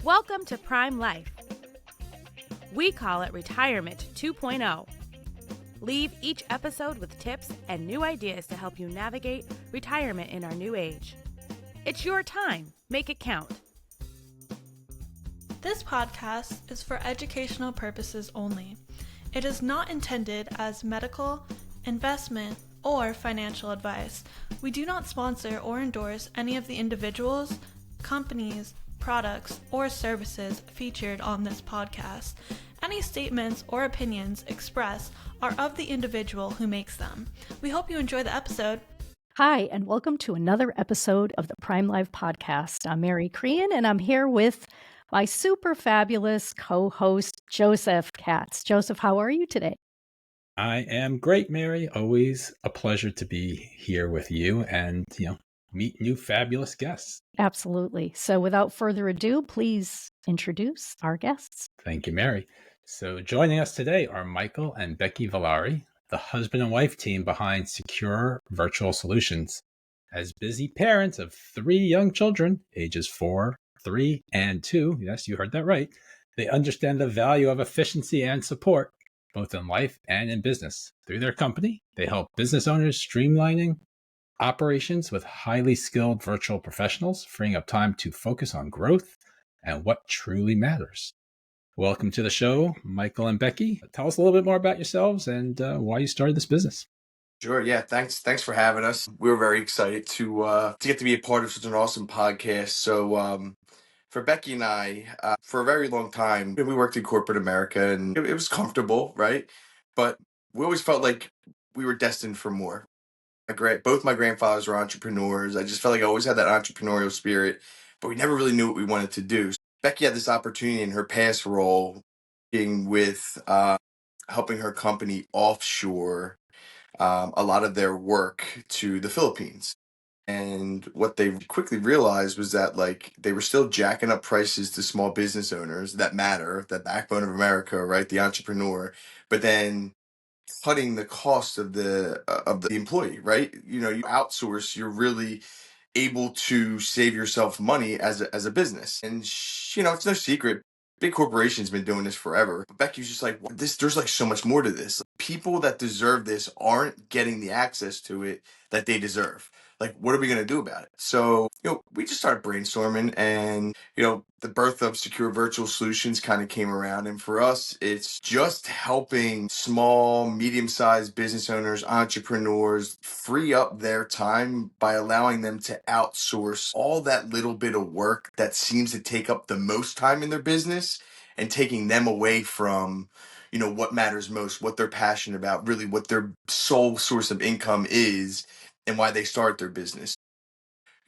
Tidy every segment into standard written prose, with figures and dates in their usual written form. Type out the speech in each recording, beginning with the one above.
Welcome to Prime Life. We call it Retirement 2.0. Leave each episode with tips and new ideas to help you navigate retirement in our new age. It's your time. Make it count. This podcast is for educational purposes only. It is not intended as medical, investment, or financial advice. We do not sponsor or endorse any of the individuals, companies, products, or services featured on this podcast. Any statements or opinions expressed are of the individual who makes them. We hope you enjoy the episode. Hi, and welcome to another episode of the Prime Live podcast. I'm Mary Crean, and I'm here with my super fabulous co-host, Joseph Katz. Joseph, how are you today? I am great, Mary. Always a pleasure to be here with you and, meet new fabulous guests. Absolutely. So without further ado, please introduce our guests. Thank you, Mary. So joining us today are Michael and Becky Villari, the husband and wife team behind Secure Virtual Solutions. As busy parents of 3 young children, ages 4, 3, and 2, yes, you heard that right, they understand the value of efficiency and support, both in life and in business. Through their company, they help business owners streamlining operations with highly skilled virtual professionals, freeing up time to focus on growth and what truly matters. Welcome to the show, Michael and Becky. Tell us a little bit more about yourselves and why you started this business. Sure. Yeah. Thanks for having us. We're very excited to get to be a part of such an awesome podcast. So for Becky and I, for a very long time, we worked in corporate America, and it was comfortable, right? But we always felt like we were destined for more. Both my grandfathers were entrepreneurs. I just felt like I always had that entrepreneurial spirit, but we never really knew what we wanted to do. Becky had this opportunity in her past role, being with helping her company offshore a lot of their work to the Philippines. And what they quickly realized was that they were still jacking up prices to small business owners that matter, that backbone of America, right? The entrepreneur, but then cutting the cost of the employee, right? You outsource, you're really able to save yourself money as a business. And it's no secret, big corporations been doing this forever. But Becky was just like, there's so much more to this. People that deserve this aren't getting the access to it that they deserve. What are we going to do about it? So, we just started brainstorming, and, the birth of Secure Virtual Solutions kind of came around. And for us, it's just helping small, medium-sized business owners, entrepreneurs free up their time by allowing them to outsource all that little bit of work that seems to take up the most time in their business, and taking them away from what matters most, what they're passionate about, really what their sole source of income is, and why they start their business.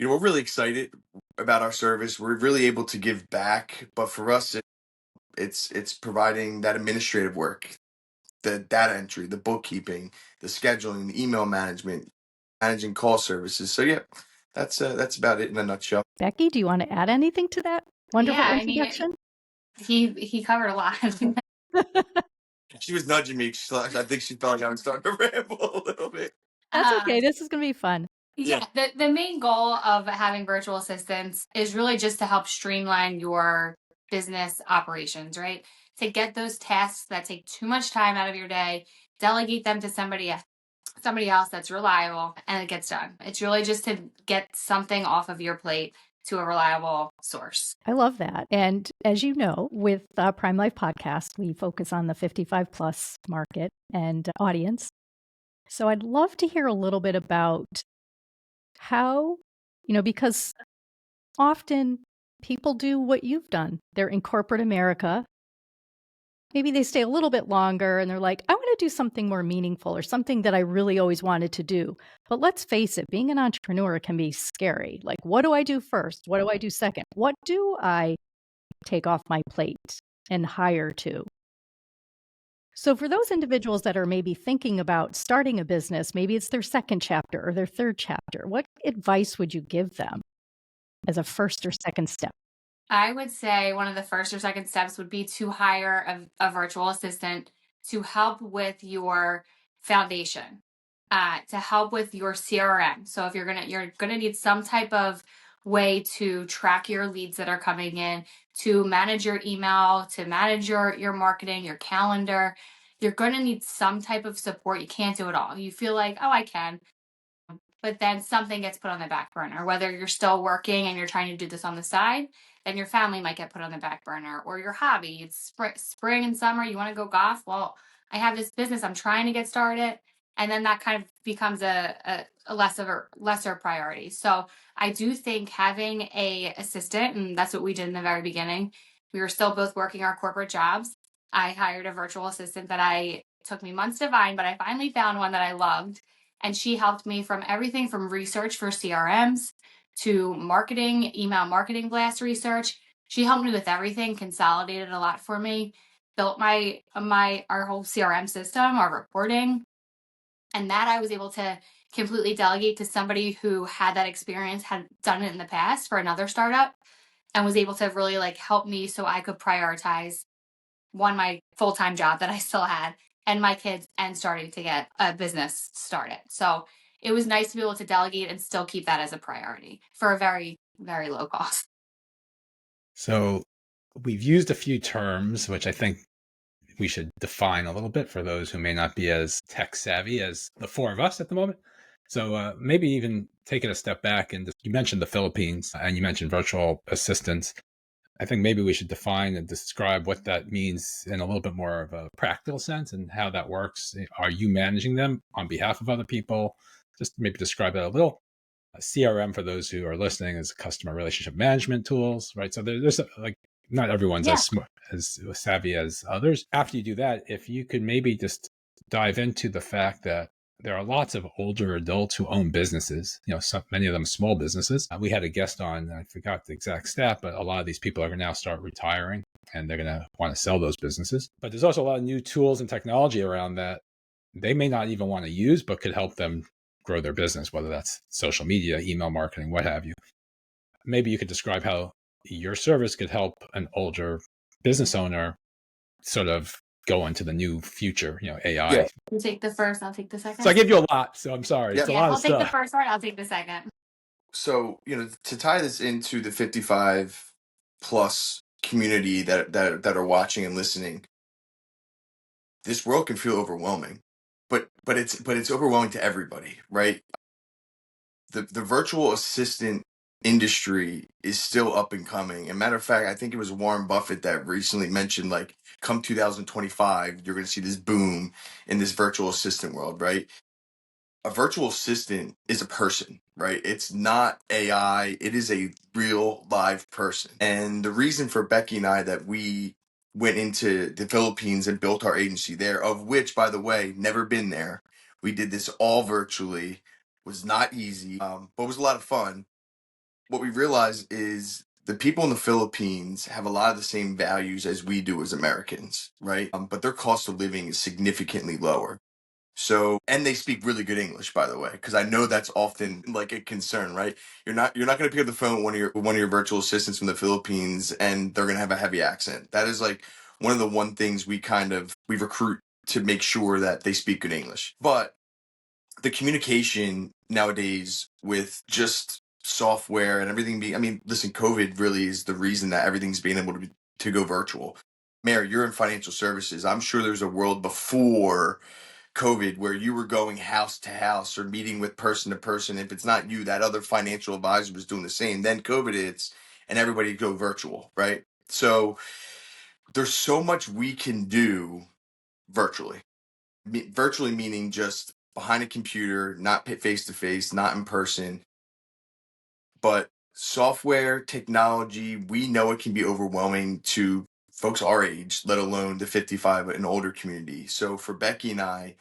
We're really excited about our service. We're really able to give back, but for us, it's providing that administrative work, the data entry, the bookkeeping, the scheduling, the email management, managing call services. So yeah, that's about it in a nutshell. Becky, do you want to add anything to that wonderful introduction? He covered a lot. She was nudging me. I think she felt like I was starting to ramble a little bit. That's okay. This is going to be fun. Yeah. The main goal of having virtual assistants is really just to help streamline your business operations, right? To get those tasks that take too much time out of your day, delegate them to somebody else that's reliable, and it gets done. It's really just to get something off of your plate to a reliable source. I love that. And as you know, with the Prime Life podcast, we focus on the 55 plus market and audience. So I'd love to hear a little bit about how, because often people do what you've done. They're in corporate America. Maybe they stay a little bit longer and they're like, I want to do something more meaningful or something that I really always wanted to do. But let's face it, being an entrepreneur can be scary. What do I do first? What do I do second? What do I take off my plate and hire to? So for those individuals that are maybe thinking about starting a business, maybe it's their second chapter or their third chapter, what advice would you give them as a first or second step? I would say one of the first or second steps would be to hire a virtual assistant to help with your foundation, to help with your CRM. So if you're gonna need some type of way to track your leads that are coming in, to manage your email, to manage your marketing, your calendar. You're going to need some type of support. You can't do it all. You feel like, oh, I can. But then something gets put on the back burner, whether you're still working and you're trying to do this on the side, then your family might get put on the back burner, or your hobby. It's spring and summer. You want to go golf? Well, I have this business. I'm trying to get started. And then that kind of becomes a lesser priority. So I do think having a assistant, and that's what we did in the very beginning. We were still both working our corporate jobs. I hired a virtual assistant that took me months to find, but I finally found one that I loved. And she helped me from everything from research for CRMs to marketing, email marketing blast research. She helped me with everything, consolidated a lot for me, built our whole CRM system, our reporting. And that I was able to completely delegate to somebody who had that experience, had done it in the past for another startup, and was able to really help me so I could prioritize my full-time job that I still had and my kids, and starting to get a business started. So it was nice to be able to delegate and still keep that as a priority for a very, very low cost. So we've used a few terms, which I think we should define a little bit for those who may not be as tech savvy as the four of us at the moment. So maybe even take it a step back. And you mentioned the Philippines and you mentioned virtual assistants. I think maybe we should define and describe what that means in a little bit more of a practical sense and how that works. Are you managing them on behalf of other people? Just maybe describe that a little. CRM, for those who are listening, is customer relationship management tools, right? So there's not everyone's as savvy as others. After you do that, if you could maybe just dive into the fact that there are lots of older adults who own businesses, many of them small businesses. We had a guest on, I forgot the exact stat, but a lot of these people are going to now start retiring and they're going to want to sell those businesses. But there's also a lot of new tools and technology around that they may not even want to use, but could help them grow their business, whether that's social media, email marketing, what have you. Maybe you could describe how your service could help an older business owner sort of go into the new future, AI. Yeah. You take the first, I'll take the second. So I gave you a lot, so I'm sorry. Yeah. It's a lot I'll of take stuff. the first part, I'll take the second. So, to tie this into the 55 plus community that are watching and listening, this world can feel overwhelming, but it's overwhelming to everybody, right? The virtual assistant industry is still up and coming. And matter of fact, I think it was Warren Buffett that recently mentioned, come 2025, you're going to see this boom in this virtual assistant world, right? A virtual assistant is a person, right? It's not AI. It is a real live person. And the reason for Becky and I that we went into the Philippines and built our agency there, of which, by the way, never been there. We did this all virtually. Was not easy, but was a lot of fun. What we realized is the people in the Philippines have a lot of the same values as we do as Americans, right? But their cost of living is significantly lower. So, and they speak really good English, by the way, because I know that's often a concern, right? You're not going to pick up the phone with one of your virtual assistants from the Philippines, and they're going to have a heavy accent. That is one of the things we recruit to make sure that they speak good English. But the communication nowadays with just software and everything listen, COVID really is the reason that everything's being able to go virtual. Mary, you're in financial services. I'm sure there's a world before COVID where you were going house to house or meeting with person to person. If it's not you, that other financial advisor was doing the same. Then COVID hits and everybody go virtual, right? So there's so much we can do virtually. Virtually meaning just behind a computer, not face to face, not in person. But software, technology, we know it can be overwhelming to folks our age, let alone the 55 and older community. So for Becky and I,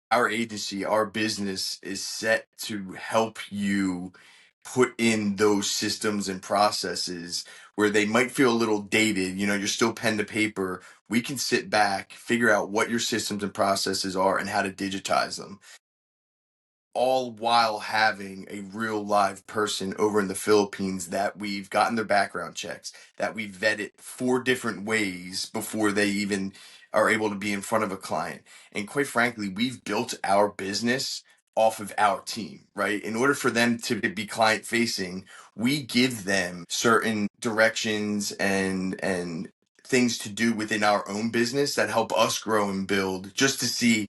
our agency, our business is set to help you put in those systems and processes where they might feel a little dated. You're still pen to paper. We can sit back, figure out what your systems and processes are and how to digitize them, all while having a real live person over in the Philippines that we've gotten their background checks, that we've vetted 4 different ways before they even are able to be in front of a client. And quite frankly, we've built our business off of our team, right? In order for them to be client facing, we give them certain directions and things to do within our own business that help us grow and build, just to see,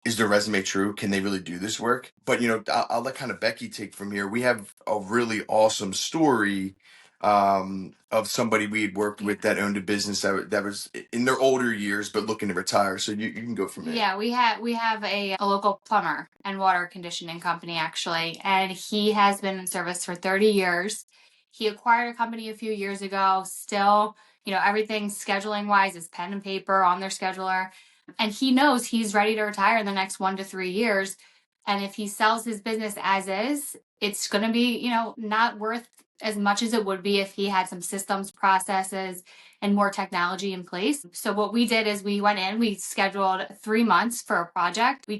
is their resume true? Can they really do this work? But, I'll let kind of Becky take from here. We have a really awesome story of somebody we had worked with that owned a business that was in their older years, but looking to retire. So you can go from there. Yeah, we have a local plumber and water conditioning company, actually, and he has been in service for 30 years. He acquired a company a few years ago. Still, everything scheduling wise is pen and paper on their scheduler. And he knows he's ready to retire in the next 1 to 3 years. And if he sells his business as is, it's going to be, not worth as much as it would be if he had some systems, processes, and more technology in place. So what we did is we went in, we scheduled 3 months for a project. We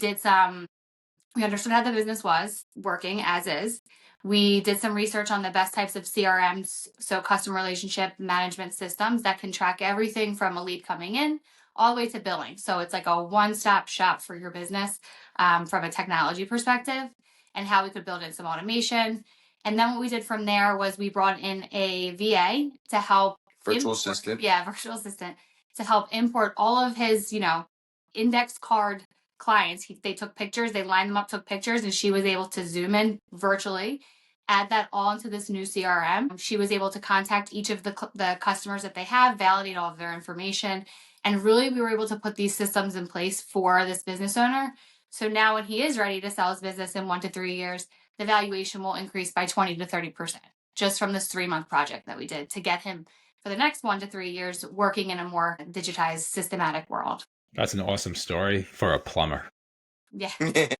understood how the business was working as is. We did some research on the best types of CRMs, so customer relationship management systems that can track everything from a lead coming in all the way to billing. So it's like a one-stop shop for your business from a technology perspective, and how we could build in some automation. And then what we did from there was we brought in a VA to help Virtual assistant. Yeah, virtual assistant to help import all of his, index card clients. They took pictures, they lined them up, took pictures, and she was able to zoom in virtually, add that all into this new CRM. She was able to contact each of the customers that they have, validate all of their information, and really we were able to put these systems in place for this business owner. So now when he is ready to sell his business in 1 to 3 years, the valuation will increase by 20 to 30% just from this 3-month project that we did to get him for the next 1 to 3 years working in a more digitized, systematic world. That's an awesome story for a plumber. Yeah. It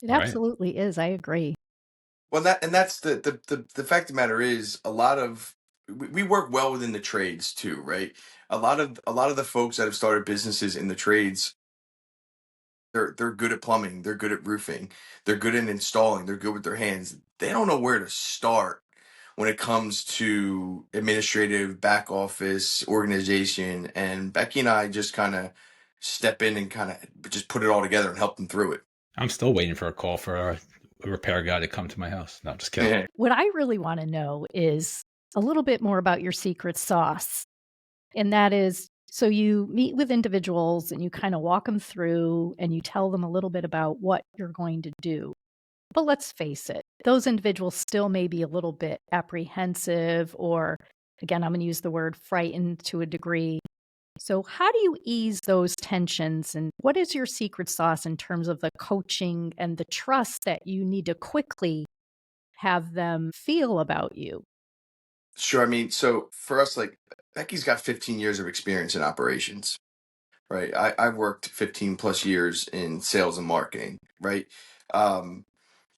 absolutely is. I agree. Well, that's the fact of the matter is, a lot of we work well within the trades too, right? A lot of the folks that have started businesses in the trades, they're good at plumbing, they're good at roofing, they're good at installing, they're good with their hands. They don't know where to start when it comes to administrative, back office, organization. And Becky and I just kind of step in and kind of just put it all together and help them through it. I'm still waiting for a call for a repair guy to come to my house. No, I'm just kidding. Yeah. What I really want to know is a little bit more about your secret sauce. And that is, so you meet with individuals and you kind of walk them through and you tell them a little bit about what you're going to do. But let's face it, those individuals still may be a little bit apprehensive, or again, I'm going to use the word frightened to a degree. So how do you ease those tensions, and what is your secret sauce in terms of the coaching and the trust that you need to quickly have them feel about you? Sure. I mean, so for us, like, Becky's got 15 years of experience in operations, right? I've worked 15 plus years in sales and marketing, right? Um,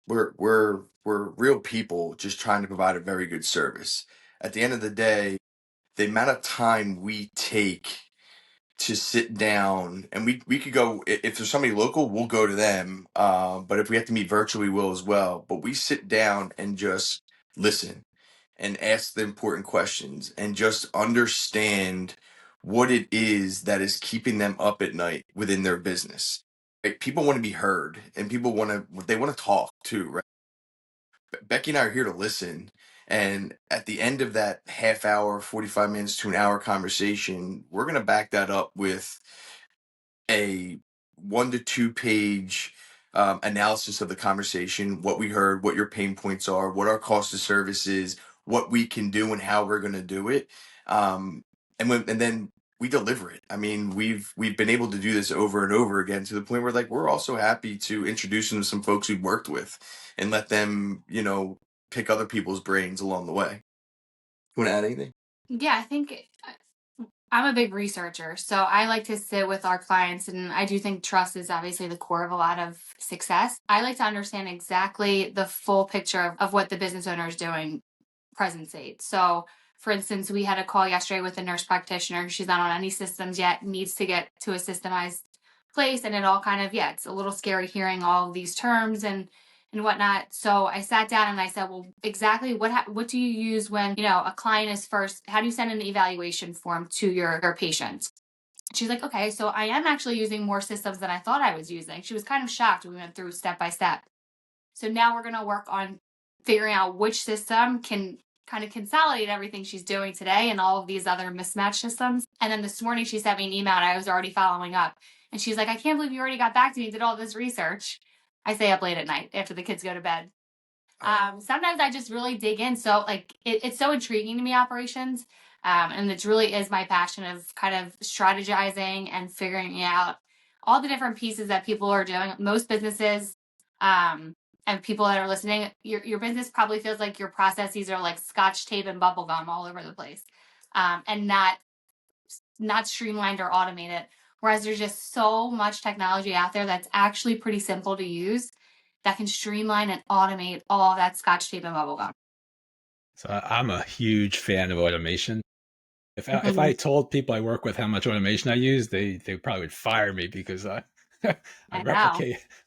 we're real people just trying to provide a very good service. At the end of the day, the amount of time we take to sit down, and we could go, if there's somebody local, we'll go to them. But if we have to meet virtually, we'll as well. But we sit down and just listen and ask the important questions and just understand what it is that is keeping them up at night within their business. Right? People want to be heard, and people they want to talk too, right? Becky and I are here to listen. And at the end of that half hour, 45 minutes to an hour conversation, we're going to back that up with a 1 to 2 page analysis of the conversation, what we heard, what your pain points are, what our cost of service is, what we can do and how we're going to do it. And then we deliver it. I mean, we've been able to do this over and over again, to the point where, like, we're also happy to introduce them to some folks we've worked with and let them, pick other people's brains along the way. You want to add anything? Yeah, I think I'm a big researcher, so I like to sit with our clients, and I do think trust is obviously the core of a lot of success. I like to understand exactly the full picture of what the business owner is doing present state. So, for instance, we had a call yesterday with a nurse practitioner. She's not on any systems yet, needs to get to a systemized place, and it all kind of, it's a little scary hearing all of these terms and whatnot. So I sat down and I said, well, exactly what do you use when, a client is first, how do you send an evaluation form to your patient? She's like, okay, so I am actually using more systems than I thought I was using. She was kind of shocked. We went through step by step. So now we're going to work on figuring out which system can kind of consolidate everything she's doing today and all of these other mismatched systems. And then this morning she sent me an email and I was already following up. And she's like, I can't believe you already got back to me and did all this research. I stay up late at night after the kids go to bed. Sometimes I just really dig in. So like it's so intriguing to me, operations. And it really is my passion of kind of strategizing and figuring out all the different pieces that people are doing. Most businesses, and people that are listening, your business probably feels like your processes are like scotch tape and bubble gum all over the place, and not streamlined or automated. Whereas there's just so much technology out there that's actually pretty simple to use that can streamline and automate all of that scotch tape and bubble gum. So I'm a huge fan of automation. If I told people I work with how much automation I use, they probably would fire me because I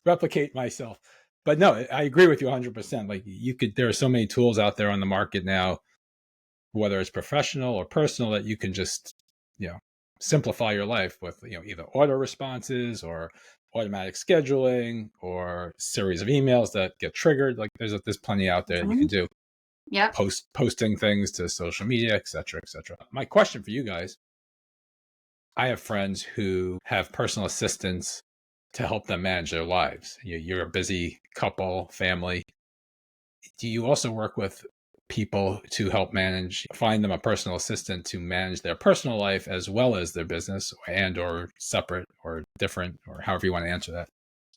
replicate myself. But no, I agree with you 100%. Like there are so many tools out there on the market now, whether it's professional or personal, that you can just, simplify your life with, either auto responses or automatic scheduling or series of emails that get triggered. Like there's plenty out there that you can do. Yeah. Posting things to social media, et cetera, et cetera. My question for you guys, I have friends who have personal assistants to help them manage their lives. You're a busy couple, family. Do you also work with people to help find them a personal assistant to manage their personal life as well as their business, and or separate or different, or however you want to answer that?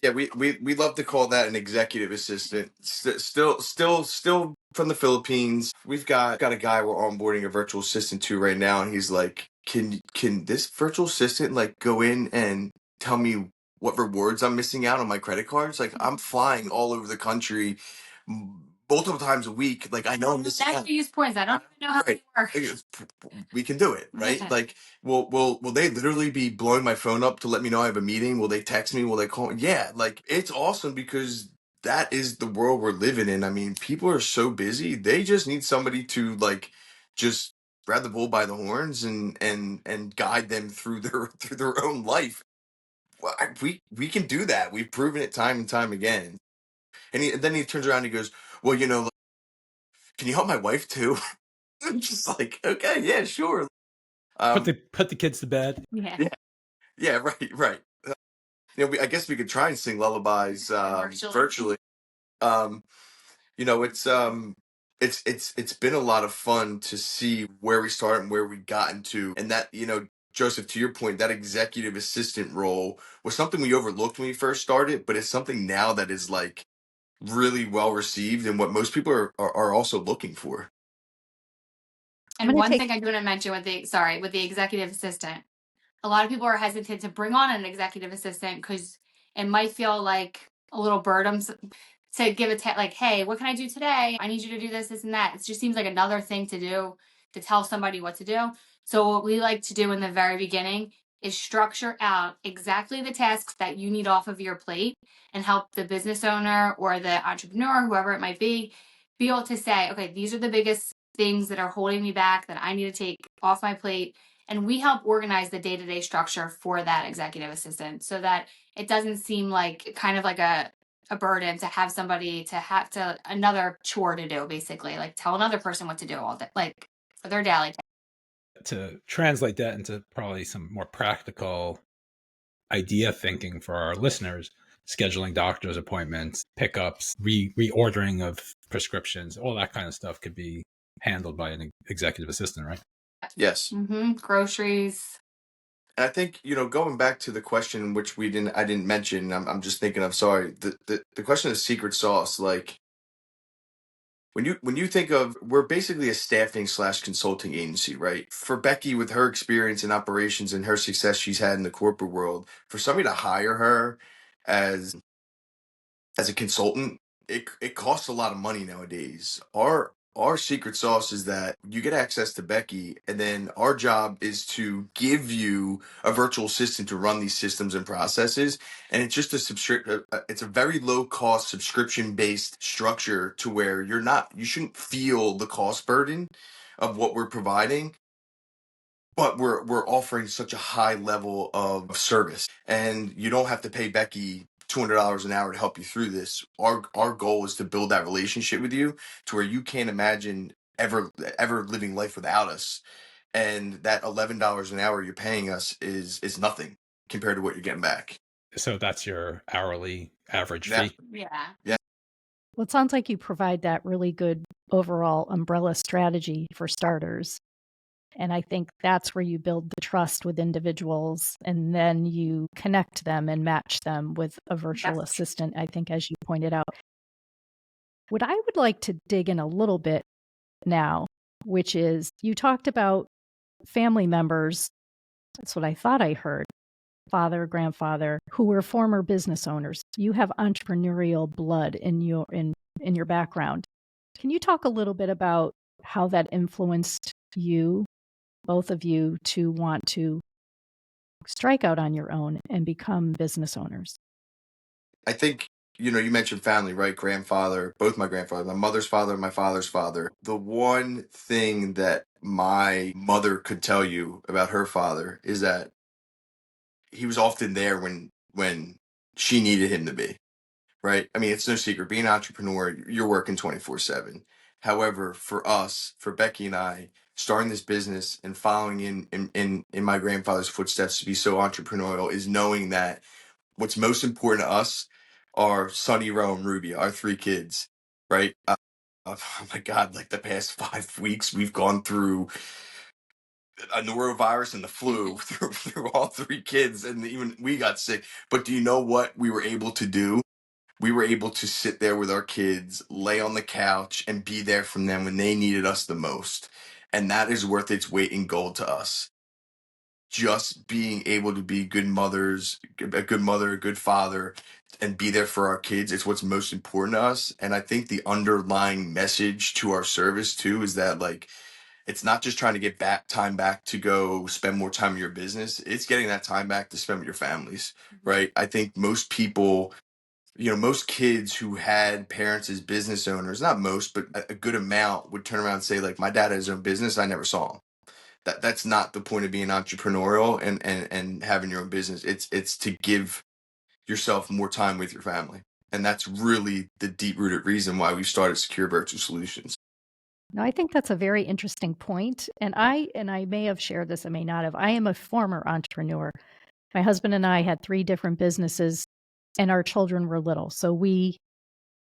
Yeah, we love to call that an executive assistant. Still from the Philippines. We've got a guy we're onboarding a virtual assistant to right now, and he's like, can this virtual assistant like go in and tell me what rewards I'm missing out on my credit cards? Like I'm flying all over the country multiple times a week. Like I know I'm missing out. Use points. I don't even know how they work. We can do it, right? Yeah. Like, will they literally be blowing my phone up to let me know I have a meeting? Will they text me? Will they call? Yeah, like it's awesome because that is the world we're living in. I mean, people are so busy; they just need somebody to like just grab the bull by the horns and guide them through their own life. Well, we can do that. We've proven it time and time again. And then he turns around and he goes, "Well, can you help my wife too?" I'm just like, okay, yeah, sure. Put the kids to bed. Yeah, right. I guess we could try and sing lullabies virtually. It's been a lot of fun to see where we started and where we gotten to, and that Joseph, to your point, that executive assistant role was something we overlooked when we first started, but it's something now that is like really well received and what most people are also looking for. And one thing I do want to mention with the executive assistant, a lot of people are hesitant to bring on an executive assistant because it might feel like a little burden to give like, hey, what can I do today? I need you to do this, this, and that. It just seems like another thing to do, to tell somebody what to do. So what we like to do in the very beginning is structure out exactly the tasks that you need off of your plate and help the business owner or the entrepreneur, whoever it might be able to say, okay, these are the biggest things that are holding me back that I need to take off my plate. And we help organize the day-to-day structure for that executive assistant so that it doesn't seem like kind of like a burden to have somebody another chore to do, basically, like tell another person what to do all day, like for their daily. To translate that into probably some more practical idea thinking for our listeners, scheduling doctor's appointments, pickups, reordering of prescriptions, all that kind of stuff could be handled by an executive assistant, right? Yes. Mm-hmm. Groceries. And I think, going back to the question, which I didn't mention, I'm just thinking, I'm sorry, the question of secret sauce, like when you think of, we're basically a staffing / consulting agency, right? For Becky, with her experience in operations and her success she's had in the corporate world, for somebody to hire her as a consultant, it costs a lot of money nowadays. Our secret sauce is that you get access to Becky, and then our job is to give you a virtual assistant to run these systems and processes. And it's just it's a very low cost subscription based structure to where you shouldn't feel the cost burden of what we're providing. but we're offering such a high level of service, and you don't have to pay Becky $200 an hour to help you through this. Our goal is to build that relationship with you to where you can't imagine ever living life without us, and that $11 an hour you're paying us is nothing compared to what you're getting back. So that's your hourly average Yeah. fee? Yeah. Well, it sounds like you provide that really good overall umbrella strategy for starters. And I think that's where you build the trust with individuals, and then you connect them and match them with a virtual Yes. assistant, I think, as you pointed out. What I would like to dig in a little bit now, which is you talked about family members. That's what I thought I heard. Father, grandfather, who were former business owners. You have entrepreneurial blood in your background. Can you talk a little bit about how that influenced you, both of you, to want to strike out on your own and become business owners? I think, you mentioned family, right? Grandfather, both my grandfathers, my mother's father, my father's father. The one thing that my mother could tell you about her father is that he was often there when she needed him to be, right? I mean, it's no secret. Being an entrepreneur, you're working 24/7. However, for us, for Becky and I, starting this business and following in my grandfather's footsteps to be so entrepreneurial is knowing that what's most important to us are Sonny, Roe, and Ruby, our three kids, right? Oh my God, like the past 5 weeks, we've gone through a norovirus and the flu through all three kids, and even we got sick. But do you know what we were able to do? We were able to sit there with our kids, lay on the couch, and be there for them when they needed us the most. And that is worth its weight in gold to us. Just being able to be good mothers, a good mother, a good father, and be there for our kids. It's what's most important to us. And I think the underlying message to our service too is that, like, it's not just trying to get time back to go spend more time in your business. It's getting that time back to spend with your families, right? I think most people, most kids who had parents as business owners, not most, but a good amount, would turn around and say, like, my dad had his own business, I never saw him. That's not the point of being entrepreneurial and having your own business. It's to give yourself more time with your family. And that's really the deep rooted reason why we started Secure Virtual Solutions. Now, I think that's a very interesting point. And I may have shared this, I may not have. I am a former entrepreneur. My husband and I had 3 different businesses, and our children were little. So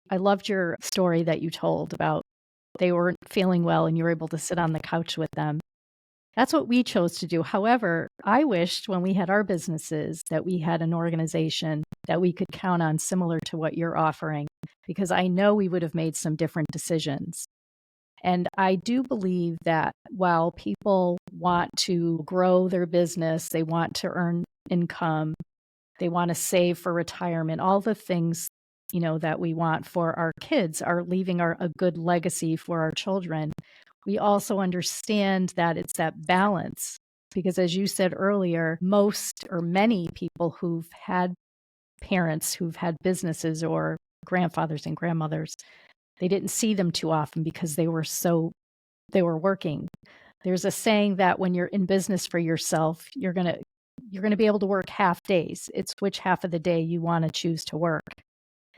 I loved your story that you told about they weren't feeling well and you were able to sit on the couch with them. That's what we chose to do. However, I wished when we had our businesses that we had an organization that we could count on similar to what you're offering, because I know we would have made some different decisions. And I do believe that while people want to grow their business, they want to earn income, they want to save for retirement, all the things, that we want for our kids are leaving a good legacy for our children. We also understand that it's that balance, because as you said earlier, most or many people who've had parents who've had businesses or grandfathers and grandmothers, they didn't see them too often because they were working. There's a saying that when you're in business for yourself, you're going to be able to work half days. It's which half of the day you want to choose to work.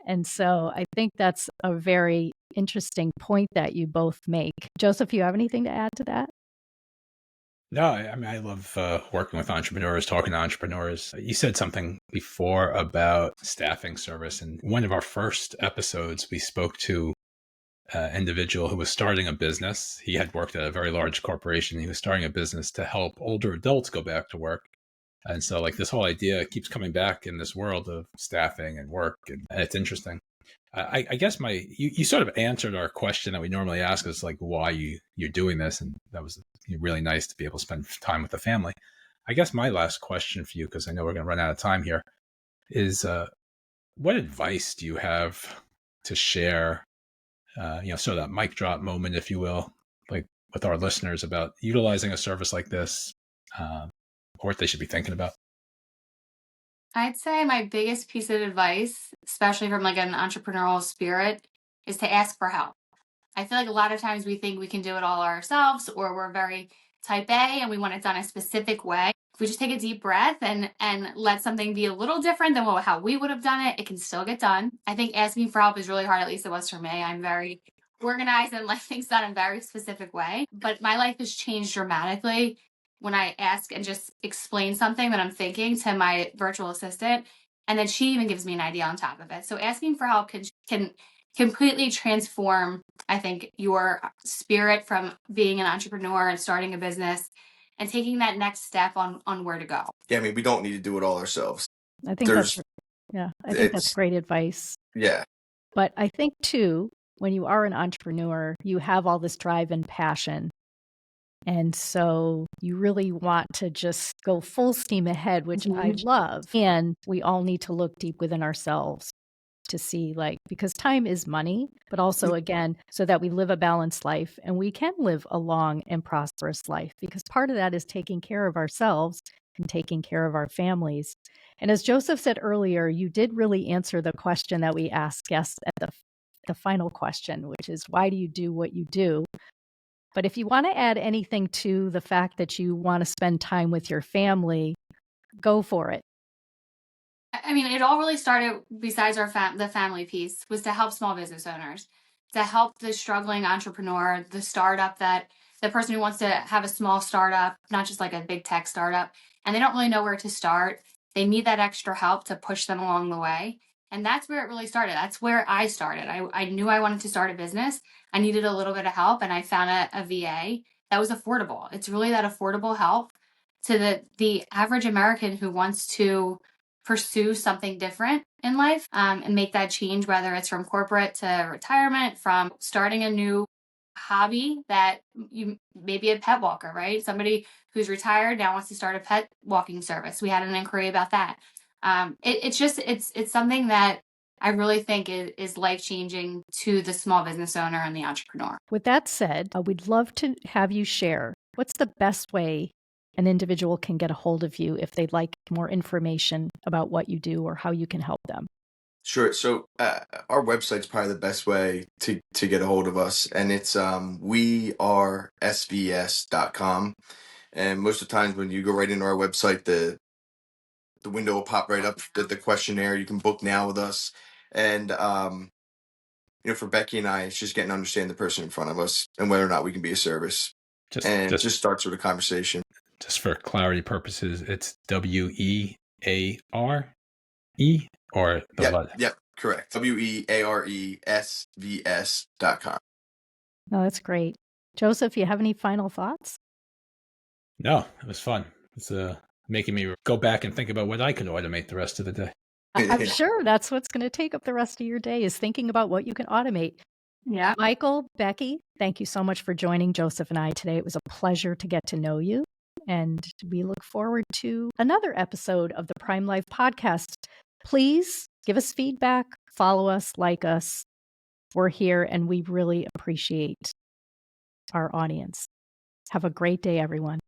And so I think that's a very interesting point that you both make. Joseph, you have anything to add to that? No, I mean, I love working with entrepreneurs, talking to entrepreneurs. You said something before about staffing service. And one of our first episodes, we spoke to an individual who was starting a business. He had worked at a very large corporation. He was starting a business to help older adults go back to work. And so, like, this whole idea keeps coming back in this world of staffing and work. And it's interesting. I guess you sort of answered our question that we normally ask, is like why you're doing this. And that was really nice to be able to spend time with the family. I guess my last question for you, because I know we're going to run out of time here, is what advice do you have to share, sort of that mic drop moment, if you will, like with our listeners about utilizing a service like this, or what they should be thinking about? I'd say my biggest piece of advice, especially from like an entrepreneurial spirit, is to ask for help. I feel like a lot of times we think we can do it all ourselves, or we're very type A and we want it done a specific way, if we just take a deep breath and let something be a little different than how we would have done it, it can still get done. I think asking for help is really hard, at least it was for me. I'm very organized and like things done in a very specific way. But my life has changed dramatically when I ask and just explain something that I'm thinking to my virtual assistant. And then she even gives me an idea on top of it. So asking for help can completely transform, I think, your spirit from being an entrepreneur and starting a business and taking that next step on where to go. Yeah, I mean, we don't need to do it all ourselves. I think that's great advice. Yeah. But I think too, when you are an entrepreneur, you have all this drive and passion. And so you really want to just go full steam ahead, which I love. And we all need to look deep within ourselves to see, because time is money, but also, again, so that we live a balanced life and we can live a long and prosperous life, because part of that is taking care of ourselves and taking care of our families. And as Joseph said earlier, you did really answer the question that we asked guests at the final question, which is, why do you do what you do? But if you want to add anything to the fact that you want to spend time with your family, go for it. I mean, it all really started, besides the family piece, was to help small business owners, to help the struggling entrepreneur, the startup, the person who wants to have a small startup, not just like a big tech startup, and they don't really know where to start. They need that extra help to push them along the way. And that's where it really started. That's where I started. I knew I wanted to start a business. I needed a little bit of help, and I found a VA that was affordable. It's really that affordable help to the average American who wants to pursue something different in life, and make that change, whether it's from corporate to retirement, from starting a new hobby that you maybe a pet walker, right? Somebody who's retired now wants to start a pet walking service. We had an inquiry about that. It's something that I really think is life-changing to the small business owner and the entrepreneur. With that said, we'd love to have you share what's the best way an individual can get a hold of you if they'd like more information about what you do or how you can help them. Sure. So our website's probably the best way to get a hold of us. And it's wearesvs.com. And most of the times when you go right into our website, the window will pop right up, the questionnaire. You can book now with us. And, for Becky and I, it's just getting to understand the person in front of us and whether or not we can be of service. It just starts with a conversation. Just for clarity purposes, it's WEARE or the letter? Yep, correct. WEARESVS.com. No, that's great. Joseph, you have any final thoughts? No, it was fun. It's making me go back and think about what I could automate the rest of the day. I'm sure that's what's going to take up the rest of your day, is thinking about what you can automate. Yeah. Michael, Becky, thank you so much for joining Joseph and I today. It was a pleasure to get to know you. And we look forward to another episode of the Prime Life podcast. Please give us feedback, follow us, like us. We're here and we really appreciate our audience. Have a great day, everyone.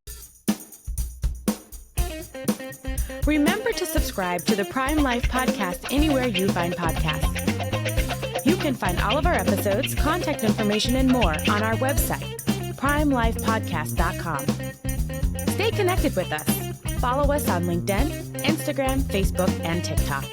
Remember to subscribe to the Prime Life podcast anywhere you find podcasts. You can find all of our episodes, contact information, and more on our website, primelifepodcast.com. Stay connected with us. Follow us on LinkedIn, Instagram, Facebook, and TikTok.